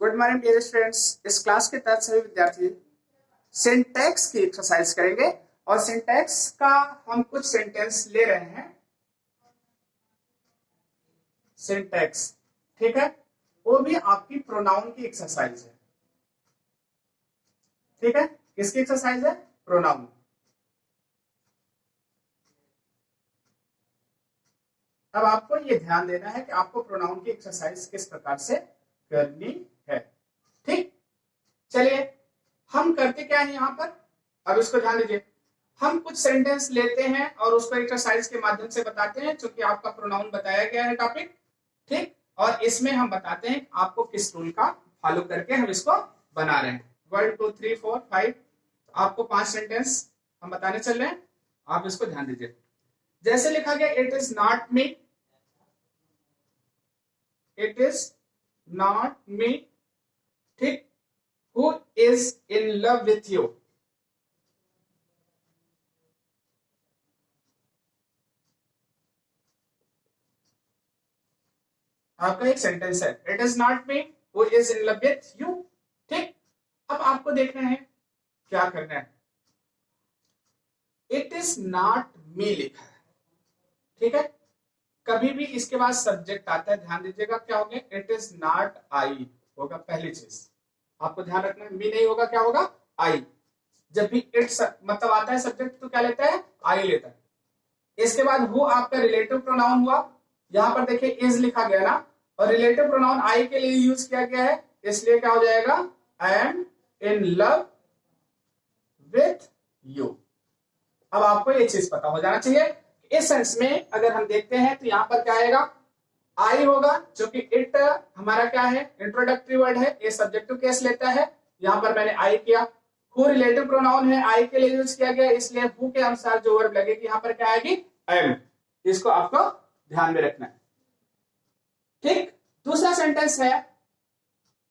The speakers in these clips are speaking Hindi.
Good morning dear students. इस क्लास के तहत सभी विद्यार्थी सिंटैक्स की एक्सरसाइज करेंगे और सिंटैक्स का हम कुछ सेंटेंस ले रहे हैं। सिंटैक्स, ठीक है, वो भी आपकी प्रोनाउन की एक्सरसाइज है। ठीक है, किसकी एक्सरसाइज है? प्रोनाउन। अब आपको ये ध्यान देना है कि आपको प्रोनाउन की एक्सरसाइज किस प्रकार से करनी है। ठीक, चलिए हम करते क्या है यहाँ पर, अब इसको ध्यान दीजिए। हम कुछ सेंटेंस लेते हैं और उसको एक्सरसाइज के माध्यम से बताते हैं, क्योंकि आपका प्रोनाउन बताया गया है टॉपिक। ठीक, और इसमें हम बताते हैं आपको किस रूल का फॉलो करके हम इसको बना रहे हैं। 1 2 3 4 5 आपको 5 सेंटेंस हम बताने चल रहे हैं, आप इसको ध्यान दीजिए। जैसे लिखा गया, it is not me, it is not me. ठीक, who is in love with you? आपका एक सेंटेंस है, it is not me who is in love with you. ठीक, अब आपको देखना है क्या करना है। इट इज नॉट मी लिखा है, ठीक है। कभी भी इसके बाद सब्जेक्ट आता है, ध्यान दीजिएगा क्या होगा, इट इज नॉट आई होगा पहली चीज, आपको ध्यान रखना है। मी नहीं होगा, क्या होगा? आई। जब भी इट्स मतलब आता है सब्जेक्ट तो क्या लेता है? आई लेता है। इसके बाद हु आपका रिलेटिव प्रोनाउन हुआ, यहां पर देखिए इज लिखा गया ना, और रिलेटिव प्रोनाउन आई के लिए यूज किया गया है, इसलिए क्या हो जाएगा? I am in love with you. अब आपको ये चीज पता हो जाना चाहिए। इस सेंस में अगर हम देखते हैं तो यहां पर क्या आएगा? आई होगा, जो कि इट हमारा क्या है? इंट्रोडक्टरी वर्ड है, ये सब्जेक्टिव केस लेता है। यहां पर मैंने आई किया। हु रिलेटिव प्रोनाउन है, आई के लिए यूज किया गया, इसलिए हु के अनुसार जो वर्ब लगेगी यहां पर क्या आएगी? एम। इसको आपको ध्यान में रखना है। ठीक, दूसरा सेंटेंस है,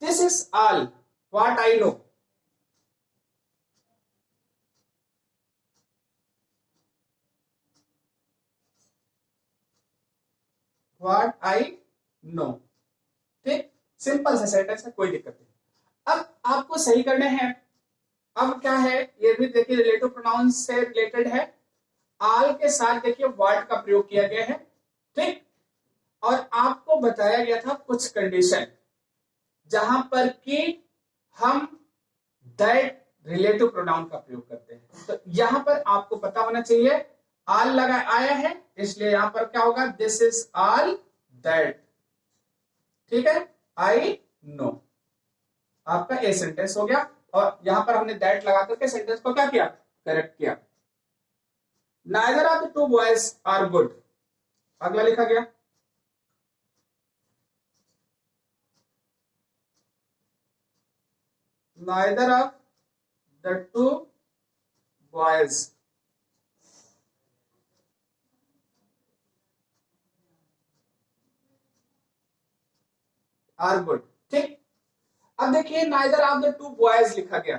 this is all what I know. What I know. ठीक, सिंपल सा सेंटेंस है, कोई दिक्कत नहीं। अब आपको सही करने हैं। अब क्या है, ये भी देखिए रिलेटिव प्रोनाउन से रिलेटेड है। आल के साथ देखिए वर्ड का प्रयोग किया गया है। ठीक, और आपको बताया गया था कुछ कंडीशन जहां पर कि हम दैट रिलेटिव प्रोनाउन का प्रयोग करते हैं। तो यहां पर आपको पता होना चाहिए, आल लगा आया है, इसलिए यहां पर क्या होगा? This is all that. ठीक है, आई नो, आपका ए सेंटेंस हो गया। और यहां पर हमने दैट लगा करके सेंटेंस को क्या किया? करेक्ट किया। Neither of the two boys are good, अगला लिखा गया, neither of the two boys are good। ठीक, अब देखिए neither of the two boys लिखा गया।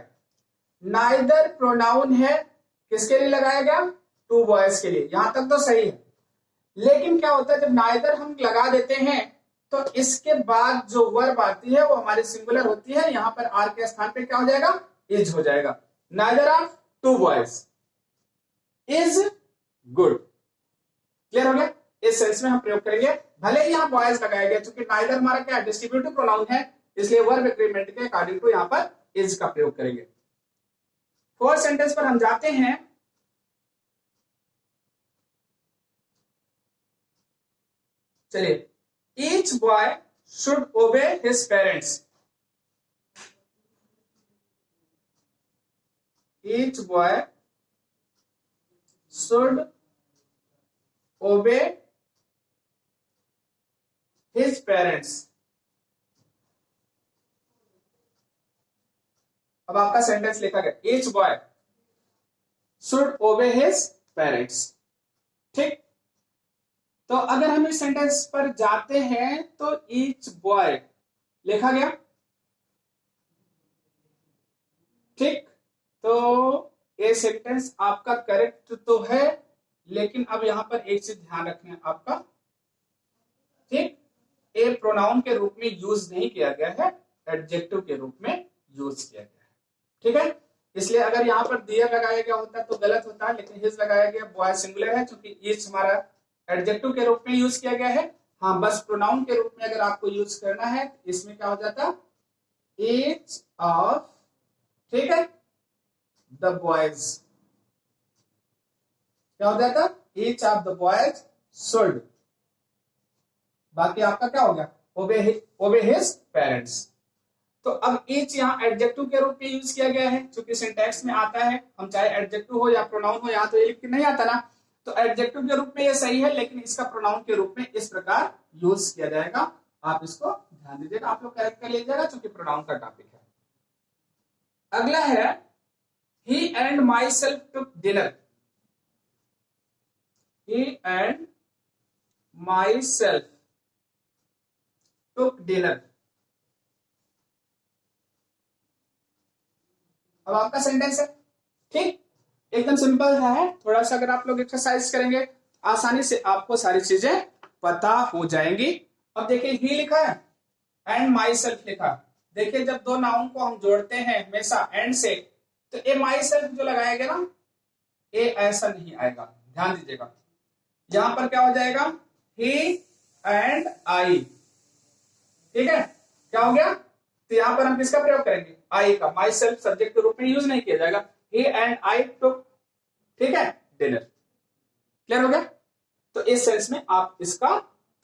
neither प्रोनाउन है, किसके लिए लगाया गया? टू बॉयज के लिए। यहां तक तो सही है, लेकिन क्या होता है जब neither हम लगा देते हैं तो इसके बाद जो वर्ब आती है वो हमारी सिंगुलर होती है। यहां पर आर के स्थान पे क्या हो जाएगा? इज हो जाएगा। neither of two boys is good. Clear हो गया? इस सेंस में हम प्रयोग करेंगे, भले ही यहां बॉयज लगाया गया, क्योंकि नाइदर हमारा क्या डिस्ट्रीब्यूटिव प्रोनाउन है, इसलिए वर्ब एग्रीमेंट के अकॉर्डिंग टू यहां पर इज का प्रयोग करेंगे। फोर्थ सेंटेंस पर हम जाते हैं। चलिए, ईच बॉय शुड ओबे his parents. Each boy should ओबे हिज पेरेंट्स। अब आपका सेंटेंस लिखा गया, ईच बॉय शुड ओबे हिज पेरेंट्स। ठीक, तो अगर हम इस सेंटेंस पर जाते हैं तो ईच बॉय लिखा गया। ठीक, तो ये सेंटेंस आपका करेक्ट तो है, लेकिन अब यहां पर एक चीज ध्यान रखना है आपका। ठीक, ए प्रोनाउन के रूप में यूज नहीं किया गया है, एडजेक्टिव के रूप में यूज किया गया है। ठीक है, इसलिए अगर यहाँ पर दियर लगाया गया होता तो गलत होता, लेकिन हिज लगाया गया, बॉय सिंगुलर है क्योंकि ईच हमारा एडजेक्टिव के रूप में यूज किया गया है। हाँ, बस प्रोनाउन के रूप में अगर आपको यूज करना है इसमें क्या हो जाता, ईच ऑफ, ठीक है, द बॉयज, क्या हो जाता, each of the boys should, बाकी आपका क्या हो गया, ओबे हिज पेरेंट्स। तो अब ईच यहाँ एडजेक्टिव के रूप में यूज किया गया है, क्योंकि सिंटैक्स में आता है, हम चाहे एडजेक्टिव हो या प्रोनाउन हो, यहाँ तो ये लिख के नहीं आता ना, तो एडजेक्टिव के रूप में ये सही है, लेकिन इसका प्रोनाउन के रूप में इस प्रकार यूज किया जाएगा। आप इसको ध्यान दीजिएगा, आप लोग करेक्ट कर लीजिएगा क्योंकि प्रोनाउन का टॉपिक है। अगला है he and myself took dinner. He and myself took dinner. अब आपका सेंटेंस है, ठीक, एकदम सिंपल है। थोड़ा सा अगर आप लोग एक्सरसाइज करेंगे आसानी से आपको सारी चीजें पता हो जाएंगी। अब देखिए ही लिखा है, एंड माई सेल्फ लिखा। देखिए जब दो नाउन को हम जोड़ते हैं हमेशा एंड से, तो ए माई सेल्फ जो लगाया गया ना, ए ऐसा नहीं आएगा, ध्यान दीजिएगा। यहां पर क्या हो जाएगा, ही एंड आई, ठीक है, क्या हो गया, तो यहां पर हम किसका प्रयोग करेंगे, आई का। माई सेल्फ सब्जेक्ट के रूप में यूज नहीं किया जाएगा। ही एंड आई टुक, ठीक है, डिनर। क्लियर हो गया। तो इस सेंस में आप इसका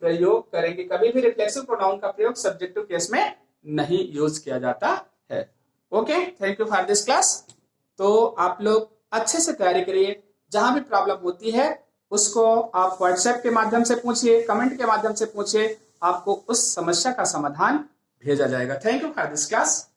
प्रयोग करेंगे। कभी भी रिफ्लेक्सिव प्रोनाउन का प्रयोग सब्जेक्टिव केस में नहीं यूज किया जाता है। Okay, thank you for this class. तो आप लोग अच्छे से तैयारी करिए। जहां भी प्रॉब्लम होती है उसको आप व्हाट्सएप के माध्यम से पूछिए, कमेंट के माध्यम से पूछिए, आपको उस समस्या का समाधान भेजा जाएगा। Thank you for this class.